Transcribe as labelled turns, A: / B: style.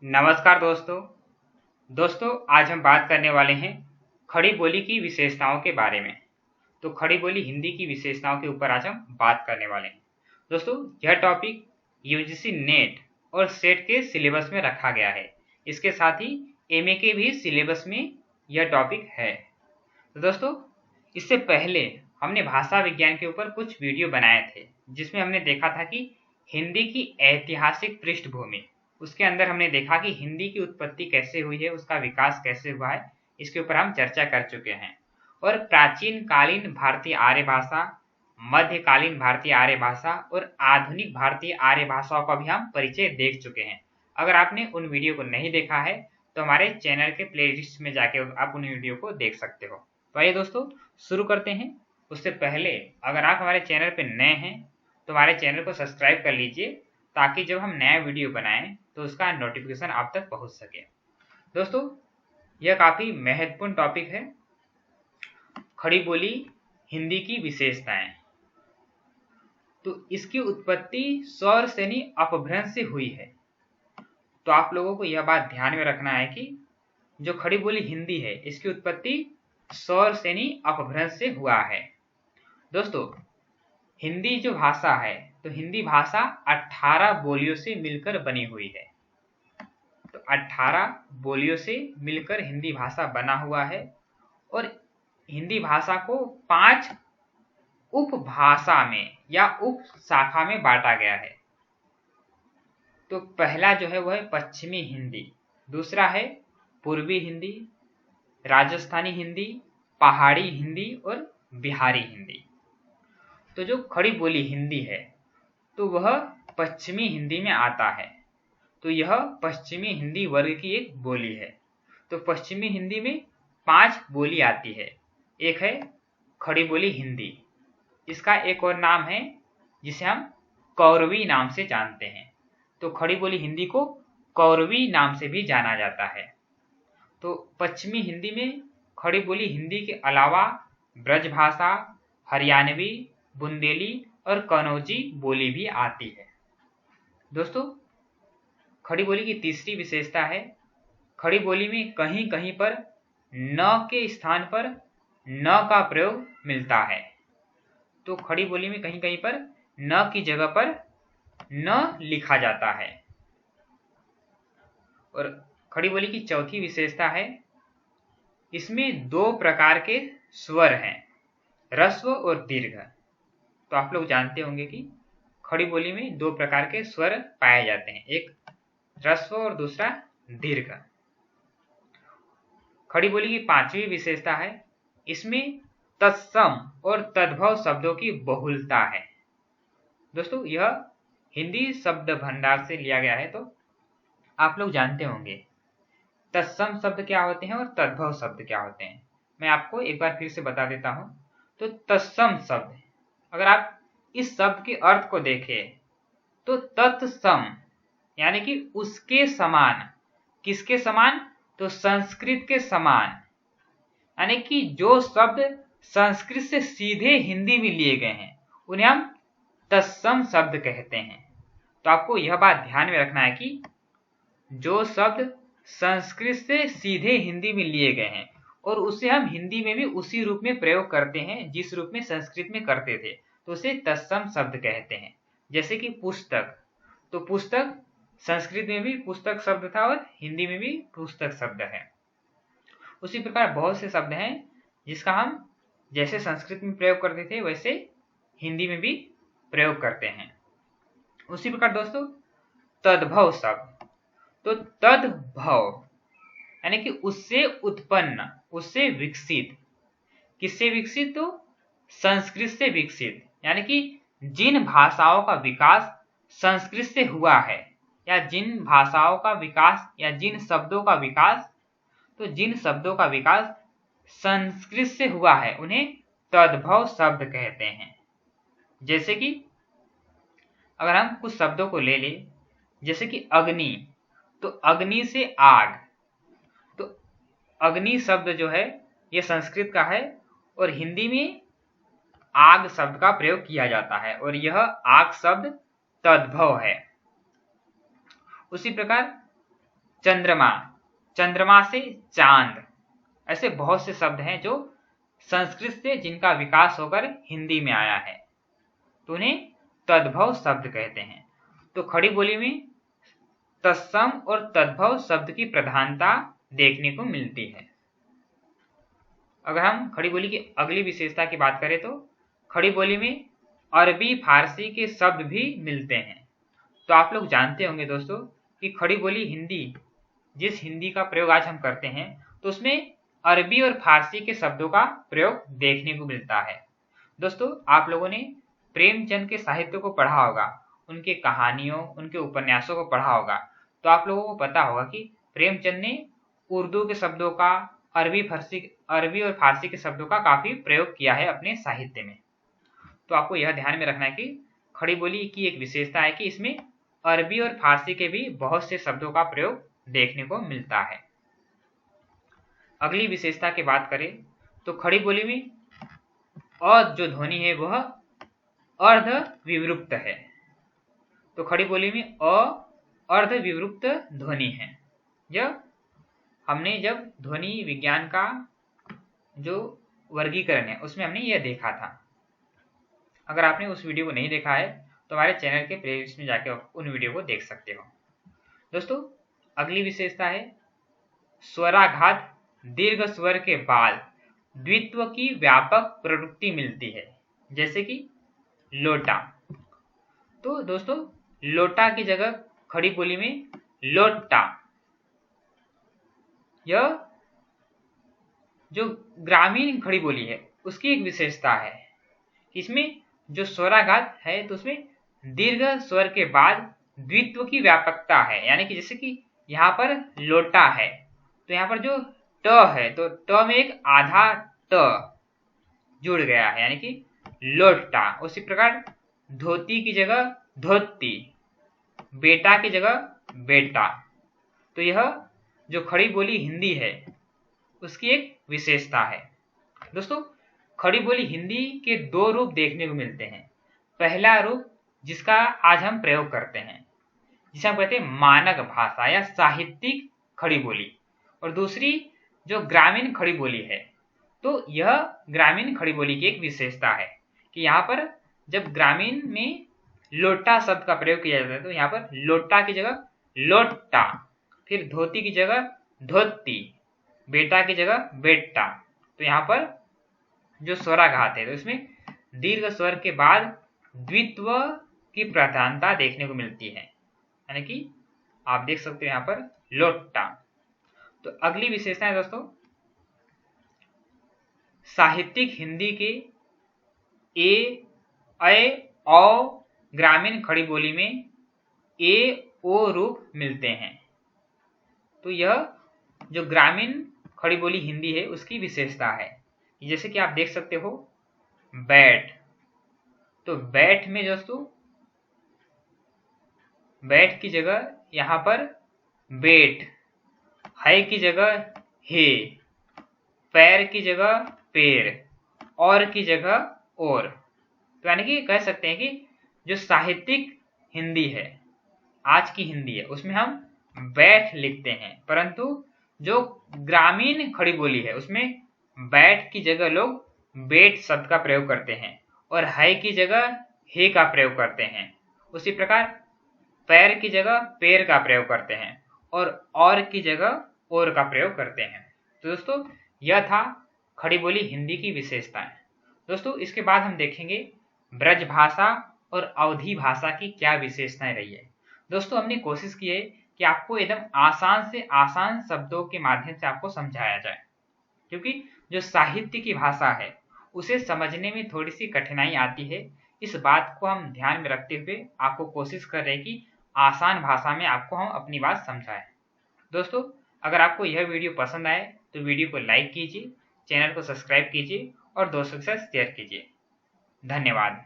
A: नमस्कार दोस्तों आज हम बात करने वाले हैं खड़ी बोली की विशेषताओं के बारे में। तो खड़ी बोली हिंदी की विशेषताओं के ऊपर आज हम बात करने वाले हैं। दोस्तों यह टॉपिक यूजीसी नेट और सेट के सिलेबस में रखा गया है। इसके साथ ही एमए के भी सिलेबस में यह टॉपिक है। तो दोस्तों इससे पहले हमने भाषा विज्ञान के ऊपर कुछ वीडियो बनाए थे, जिसमें हमने देखा था कि हिंदी की ऐतिहासिक पृष्ठभूमि, उसके अंदर हमने देखा कि हिंदी की उत्पत्ति कैसे हुई है, उसका विकास कैसे हुआ है, इसके ऊपर हम चर्चा कर चुके हैं। और प्राचीन कालीन भारतीय आर्य भाषा, मध्यकालीन भारतीय आर्य भाषा और आधुनिक भारतीय आर्य भाषाओं का भी हम परिचय देख चुके हैं। अगर आपने उन वीडियो को नहीं देखा है तो हमारे चैनल के प्लेलिस्ट में जाके आप उन वीडियो को देख सकते हो। तो आइए दोस्तों शुरू करते हैं। उससे पहले अगर आप हमारे चैनल पर नए हैं तो हमारे चैनल को सब्सक्राइब कर लीजिए, ताकि जब हम नया वीडियो बनाएं तो उसका नोटिफिकेशन आप तक पहुंच सके। दोस्तों यह काफी महत्वपूर्ण टॉपिक है, खड़ी बोली हिंदी की विशेषताएं। तो इसकी उत्पत्ति सौर श्रेणी अपभ्रंश से हुई है। तो आप लोगों को यह बात ध्यान में रखना है कि जो खड़ी बोली हिंदी है, इसकी उत्पत्ति सौर श्रेणी अपभ्रंश से हुआ है। दोस्तों हिंदी जो भाषा है, तो हिंदी भाषा 18 बोलियों से मिलकर बनी हुई है। तो 18 बोलियों से मिलकर हिंदी भाषा बना हुआ है और हिंदी भाषा को 5 उपभाषा में या उप शाखा में बांटा गया है। तो पहला जो है वह है पश्चिमी हिंदी, दूसरा है पूर्वी हिंदी, राजस्थानी हिंदी, पहाड़ी हिंदी और बिहारी हिंदी। तो जो खड़ी बोली हिंदी है तो वह पश्चिमी हिंदी में आता है। तो यह पश्चिमी हिंदी वर्ग की एक बोली है। तो पश्चिमी हिंदी में 5 बोली आती है। एक है खड़ी बोली हिंदी, इसका एक और नाम है जिसे हम कौरवी नाम से जानते हैं। तो खड़ी बोली हिंदी को कौरवी नाम से भी जाना जाता है। तो पश्चिमी हिंदी में खड़ी बोली हिंदी के अलावा ब्रजभाषा, हरियाणवी, बुंदेली और कनौजी बोली भी आती है। दोस्तों खड़ी बोली की तीसरी विशेषता है, खड़ी बोली में कहीं कहीं पर न के स्थान पर न का प्रयोग मिलता है। तो खड़ी बोली में कहीं कहीं पर न की जगह पर न लिखा जाता है। और खड़ी बोली की चौथी विशेषता है, इसमें 2 प्रकार के स्वर हैं, ह्रस्व और दीर्घ। तो आप लोग जानते होंगे कि खड़ी बोली में 2 प्रकार के स्वर पाए जाते हैं, एक ह्रस्व और दूसरा दीर्घ। खड़ी बोली की 5वीं विशेषता है, इसमें तत्सम और तद्भव शब्दों की बहुलता है। दोस्तों यह हिंदी शब्द भंडार से लिया गया है। तो आप लोग जानते होंगे तत्सम शब्द क्या होते हैं और तद्भव शब्द क्या होते हैं। मैं आपको एक बार फिर से बता देता हूं। तो तत्सम शब्द, अगर आप इस शब्द के अर्थ को देखें तो तत्सम यानी कि उसके समान। किसके समान? तो संस्कृत के समान, यानी कि जो शब्द संस्कृत से सीधे हिंदी में लिए गए हैं उन्हें हम तत्सम शब्द कहते हैं। तो आपको यह बात ध्यान में रखना है कि जो शब्द संस्कृत से सीधे हिंदी में लिए गए हैं और उसे हम हिंदी में भी उसी रूप में प्रयोग करते हैं जिस रूप में संस्कृत में करते थे, तो उसे तत्सम शब्द कहते हैं। जैसे कि पुस्तक, तो पुस्तक संस्कृत में भी पुस्तक शब्द था और हिंदी में भी पुस्तक शब्द है। उसी प्रकार बहुत से शब्द हैं जिसका हम जैसे संस्कृत में प्रयोग करते थे वैसे हिंदी में भी प्रयोग करते हैं। उसी प्रकार दोस्तों तद्भव शब्द, तो तद्भव यानी कि उससे उत्पन्न, उससे विकसित। किससे विकसित? तो संस्कृत से विकसित, यानी कि जिन भाषाओं का विकास संस्कृत से हुआ है, या जिन भाषाओं का विकास या जिन शब्दों का विकास, तो जिन शब्दों का विकास संस्कृत से हुआ है उन्हें तद्भव शब्द कहते हैं। जैसे कि अगर हम कुछ शब्दों को ले लें, जैसे कि अग्नि, तो अग्नि से आग। तो अग्नि शब्द जो है यह संस्कृत का है और हिंदी में आग शब्द का प्रयोग किया जाता है और यह आग शब्द तद्भव है। उसी प्रकार चंद्रमा, चंद्रमा से चांद, ऐसे बहुत से शब्द हैं जो संस्कृत से जिनका विकास होकर हिंदी में आया है, तो उन्हें तद्भव शब्द कहते हैं। तो खड़ी बोली में तत्सम और तद्भव शब्द की प्रधानता देखने को मिलती है। अगर हम खड़ी बोली की अगली विशेषता की बात करें तो खड़ी बोली में अरबी फारसी के शब्द भी मिलते हैं। तो आप लोग जानते होंगे दोस्तों कि खड़ी बोली हिंदी, जिस हिंदी का प्रयोग आज हम करते हैं, तो उसमें अरबी और फारसी के शब्दों का प्रयोग देखने को मिलता है। दोस्तों, आप लोगों ने प्रेमचंद के साहित्य को पढ़ा होगा, उनके कहानियों, उनके उपन्यासों को पढ़ा होगा, तो आप लोगों को पता होगा कि प्रेमचंद ने उर्दू के शब्दों का, अरबी और फारसी के शब्दों का काफी प्रयोग किया है अपने साहित्य में। तो आपको यह ध्यान में रखना है कि खड़ी बोली की एक विशेषता है कि इसमें अरबी और फारसी के भी बहुत से शब्दों का प्रयोग देखने को मिलता है। अगली विशेषता की बात करें तो खड़ी बोली में अ जो ध्वनि है वह अर्ध विवृक्त है। तो खड़ी बोली में अ अर्ध विवृक्त ध्वनि है। यह हमने जब ध्वनि विज्ञान का जो वर्गीकरण है उसमें हमने यह देखा था। अगर आपने उस वीडियो को नहीं देखा है तो हमारे चैनल के प्लेलिस्ट में जाकर उन वीडियो को देख सकते हो। दोस्तों, अगली विशेषता है स्वराघात, दीर्घ स्वर के बाद द्वित्व की व्यापक प्रवृत्ति मिलती है, जैसे कि लोटा। तो दोस्तों, लोटा की जगह खड़ी बोली में लोटा। यह जो ग्रामीण खड़ी बोली है उसकी एक विशेषता है, इसमें जो स्वराघात है तो उसमें दीर्घ स्वर के बाद द्वित्व की व्यापकता है। यानी कि जैसे कि यहाँ पर लोटा है तो यहाँ पर जो ट है तो ट में एक आधा ट जुड़ गया है, यानी कि लोटा। उसी प्रकार धोती की जगह धोती, बेटा की जगह बेटा। तो यह जो खड़ी बोली हिंदी है उसकी एक विशेषता है। दोस्तों, खड़ी बोली हिंदी के दो रूप देखने को मिलते हैं। पहला रूप जिसका आज हम प्रयोग करते हैं, जिसे हम कहते हैं मानक भाषा या साहित्यिक खड़ी बोली, और दूसरी जो ग्रामीण खड़ी बोली है। तो यह ग्रामीण खड़ी बोली की एक विशेषता है कि यहाँ पर जब ग्रामीण में लोटा शब्द का प्रयोग किया जाता है तो यहाँ पर लोटा की जगह लोटा, फिर धोती की जगह धोती, बेटा की जगह बेटा। तो यहाँ पर जो स्वराघात है तो इसमें दीर्घ स्वर के बाद द्वित्व की प्रधानता देखने को मिलती है, यानी कि आप देख सकते हो यहाँ पर लोटा। तो अगली विशेषता है दोस्तों साहित्यिक हिंदी के ए, ऐ, औ ग्रामीण खड़ी बोली में ए, ओ रूप मिलते हैं। तो यह जो ग्रामीण खड़ी बोली हिंदी है उसकी विशेषता है। जैसे कि आप देख सकते हो बैठ, तो बैठ में दोस्तों बैठ की जगह यहाँ पर बेट, है की जगह हे, पैर की जगह पेड़, और की जगह और। तो यानी कि कह सकते हैं कि जो साहित्यिक हिंदी है, आज की हिंदी है, उसमें हम बैठ लिखते हैं, परंतु जो ग्रामीण खड़ी बोली है उसमें बैठ की जगह लोग बेट शब्द का प्रयोग करते हैं और है की जगह हे का प्रयोग करते हैं। उसी प्रकार पैर की जगह पेड़ का प्रयोग करते हैं और की जगह और का प्रयोग करते हैं। तो दोस्तों, यह था खड़ी बोली हिंदी की विशेषताएं। दोस्तों, इसके बाद हम देखेंगे ब्रज भाषा और अवधी भाषा की क्या विशेषताएं रही है। दोस्तों, हमने कोशिश की है कि आपको एकदम आसान से आसान शब्दों के माध्यम से आपको समझाया जाए, क्योंकि जो साहित्य की भाषा है उसे समझने में थोड़ी सी कठिनाई आती है। इस बात को हम ध्यान में रखते हुए आपको कोशिश कर रहे हैं कि आसान भाषा में आपको हम अपनी बात समझाएं। दोस्तों, अगर आपको यह वीडियो पसंद आए तो वीडियो को लाइक कीजिए, चैनल को सब्सक्राइब कीजिए और दोस्तों के साथ शेयर कीजिए। धन्यवाद।